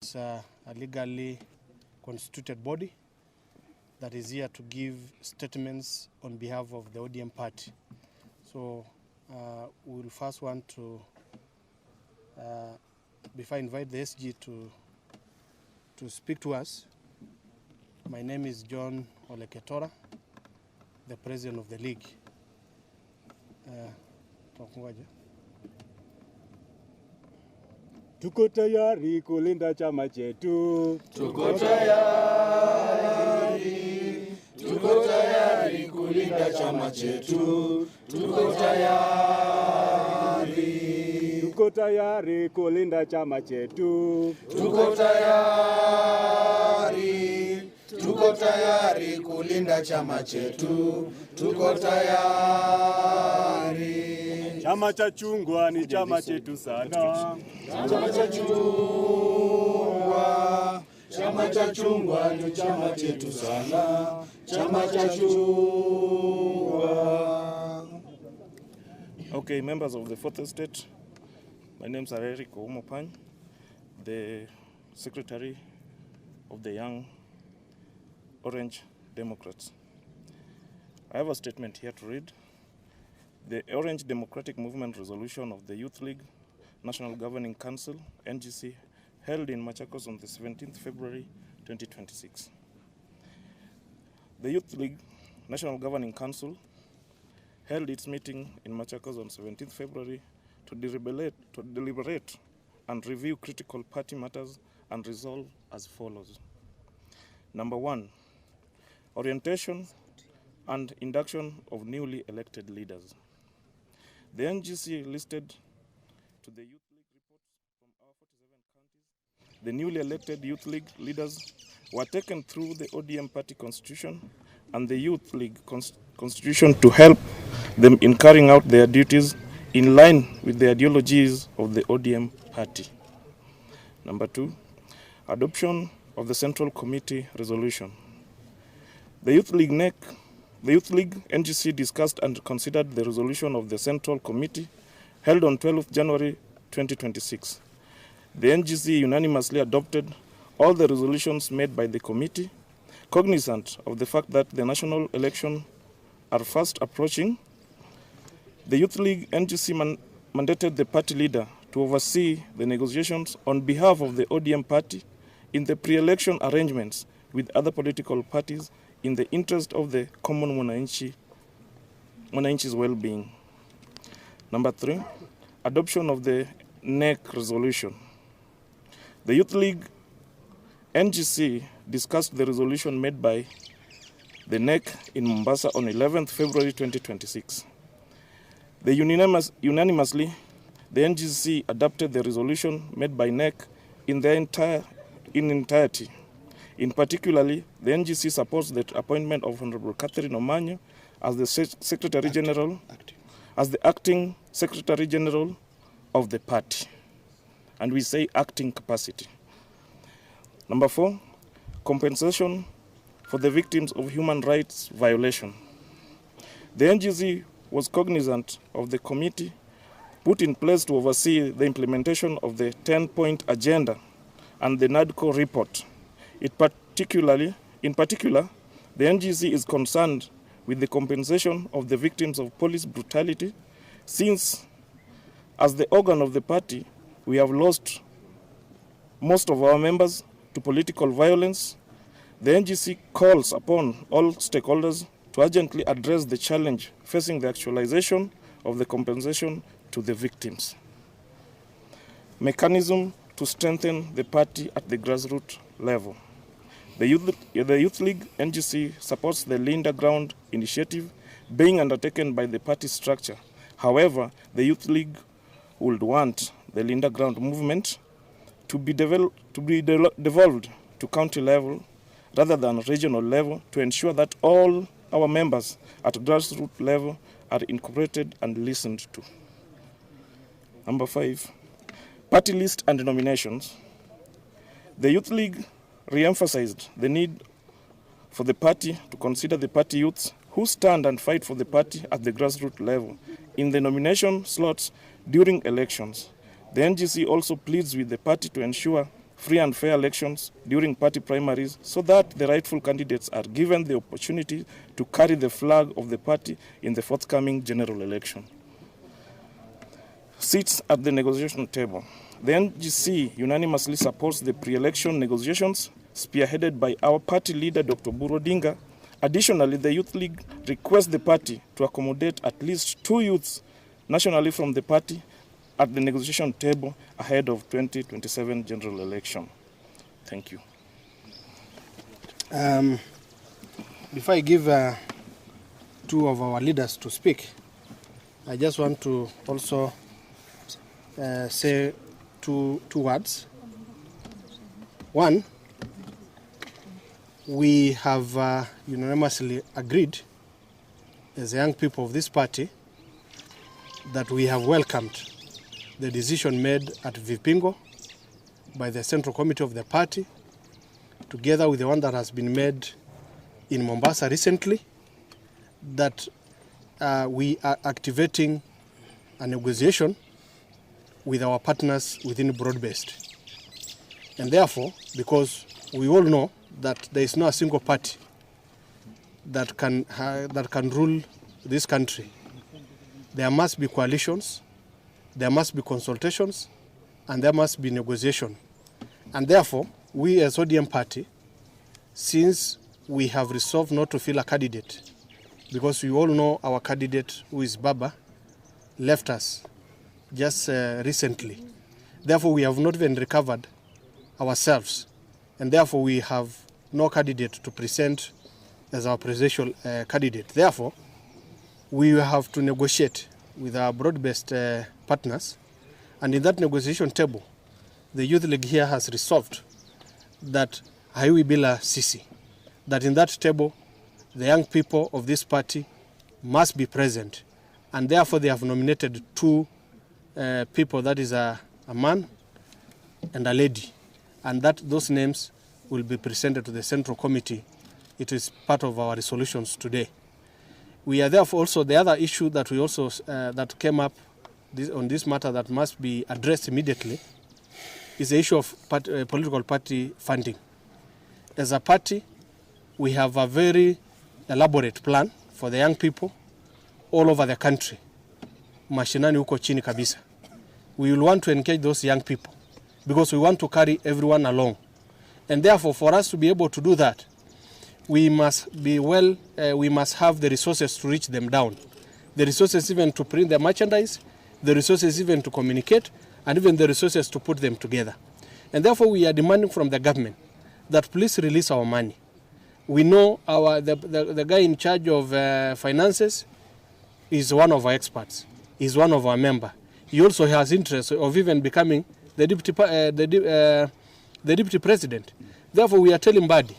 It's a legally constituted body that is here to give statements on behalf of the ODM party. So we will first want to, before I invite the SG to speak to us, my name is John Oleketora, the president of the league. Tuko tayari kulinda chama chetu. Tuko tayari kulinda chama chetu. Tuko tayari kulinda chama chetu. Tuko tayari kulinda chama chetu. Tuko tayari. Chama cha chungwa ni chama chetu sana. Chama cha chungwa ni chama chetu sana. Chama cha chungwa. Okay, members of the Fourth Estate, my name is Eric Oumopany, the Secretary of the Young Orange Democrats. I have a statement here to read. The Orange Democratic Movement resolution of the Youth League National Governing Council, NGC, held in Machakos on the 17th February 2026. The Youth League National Governing Council held its meeting in Machakos on 17th February to deliberate and review critical party matters and resolve as follows. Number 1, orientation and induction of newly elected leaders. The NGC listed to the Youth League reports from our 47 counties. The newly elected Youth League leaders were taken through the ODM party constitution and the Youth League constitution to help them in carrying out their duties in line with the ideologies of the ODM party. Number 2, adoption of the Central Committee resolution. The Youth League NGC discussed and considered the resolution of the Central Committee held on 12th January 2026. The NGC unanimously adopted all the resolutions made by the committee, cognizant of the fact that the national elections are fast approaching. The Youth League NGC mandated the party leader to oversee the negotiations on behalf of the ODM party in the pre-election arrangements with other political parties in the interest of the common mwananchi's well-being. Number 3, adoption of the NEC resolution. The Youth League NGC discussed the resolution made by the NEC in Mombasa on 11th February 2026. Unanimously, the NGC adopted the resolution made by NEC in entirety. In particularly, the NGC supports the appointment of Honorable Catherine Omanyo as the acting Secretary General of the party. And we say acting capacity. Number 4, compensation for the victims of human rights violation. The NGC was cognizant of the committee put in place to oversee the implementation of the 10-point agenda and the NADCO report. In particular, the NGC is concerned with the compensation of the victims of police brutality, since, as the organ of the party, we have lost most of our members to political violence. The NGC calls upon all stakeholders to urgently address the challenge facing the actualization of the compensation to the victims. Mechanism to strengthen the party at the grassroots level. The Youth League NGC supports the Linda Ground initiative being undertaken by the party structure. However, the Youth League would want the Linda Ground movement to be devolved to county level rather than regional level to ensure that all our members at grassroots level are incorporated and listened to. Number 5, party list and nominations. The Youth League re-emphasized the need for the party to consider the party youths who stand and fight for the party at the grassroots level in the nomination slots during elections. The NGC also pleads with the party to ensure free and fair elections during party primaries so that the rightful candidates are given the opportunity to carry the flag of the party in the forthcoming general election. Seats at the negotiation table. The NGC unanimously supports the pre-election negotiations spearheaded by our party leader, Dr. Buru Odinga. Additionally, the Youth League requests the party to accommodate at least 2 youths nationally from the party at the negotiation table ahead of 2027 general election. Thank you. Before I give 2 of our leaders to speak, I just want to also say two words. One, we have unanimously agreed as young people of this party that we have welcomed the decision made at Vipingo by the Central Committee of the party, together with the one that has been made in Mombasa recently, that we are activating a negotiation with our partners within broad-based. And therefore, because we all know that there is no single party that can rule this country, there must be coalitions, there must be consultations, and there must be negotiation. And therefore, we as ODM party, since we have resolved not to fill a candidate, because we all know our candidate, who is Baba, left us just recently. Therefore, we have not even recovered ourselves, and therefore we have no candidate to present as our presidential candidate. Therefore, we have to negotiate with our broad-based partners, and in that negotiation table, the Youth League here has resolved that Haiwi Bila Sisi, that in that table, the young people of this party must be present, and therefore they have nominated 2 people, that is a man and a lady, and that those names will be presented to the Central Committee. It is part of our resolutions today. We are therefore also, the other issue that we also that came up on this matter that must be addressed immediately is the issue of political party funding. As a party, we have a very elaborate plan for the young people all over the country. Mashinani huko chini kabisa. We will want to engage those young people because we want to carry everyone along. And therefore, for us to be able to do that, we must we must have the resources to reach them down. The resources even to print the merchandise, the resources even to communicate, and even the resources to put them together. And therefore, we are demanding from the government that please release our money. We know the guy in charge of finances is one of our experts. He's one of our members. He also has interest of even becoming the deputy president. Therefore, we are telling Badi,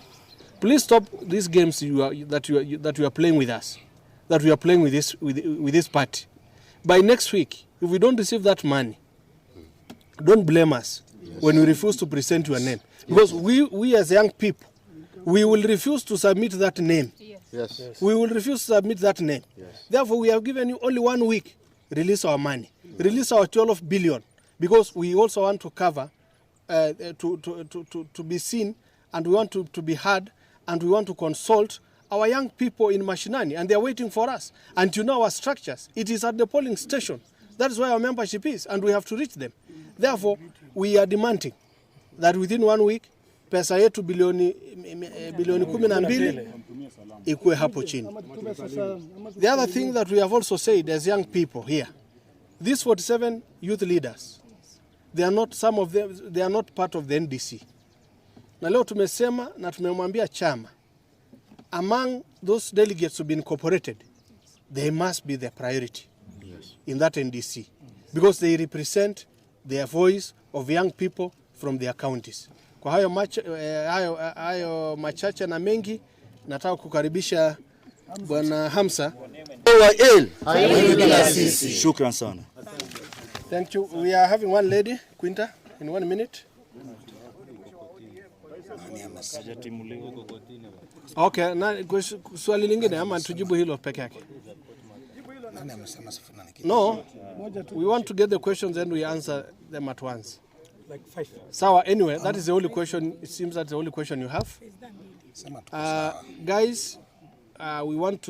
please stop these games that you are playing with us, that we are playing with this party. By next week, if we don't receive that money, don't blame us when we refuse to present your name. Because we as young people, we will refuse to submit that name. Yes. We will refuse to submit that name. Yes. Therefore, we have given you only 1 week. Release our money. Release our 12 billion. Because we also want to cover, to be seen, and we want to be heard, and we want to consult our young people in Mashinani, and they are waiting for us. And you know our structures. It is at the polling station. That is why our membership is, and we have to reach them. Therefore, we are demanding that within 1 week, pesa yetu bilioni 12 ikuwe hapo chini. The other thing that we have also said as young people here, these 47 youth leaders, they are not, some of them, they are not part of the NDC. Na leo tumesema na tumemwambia chama, among those delegates to be incorporated, they must be the priority in that NDC, because they represent the voice of young people from their counties. Kwa hayo machache na mengi, nataka kukaribisha Bwana Hamsa. Shukran sana. Thank you. We are having one lady, Quinta, in 1 minute. Okay, na swali lingine ama tujibu hilo peke yake? No, we want to get the questions and we answer them at once. like 5. Sawa, anyway, that is the only question. It seems that's the only question you have. Guys, we want to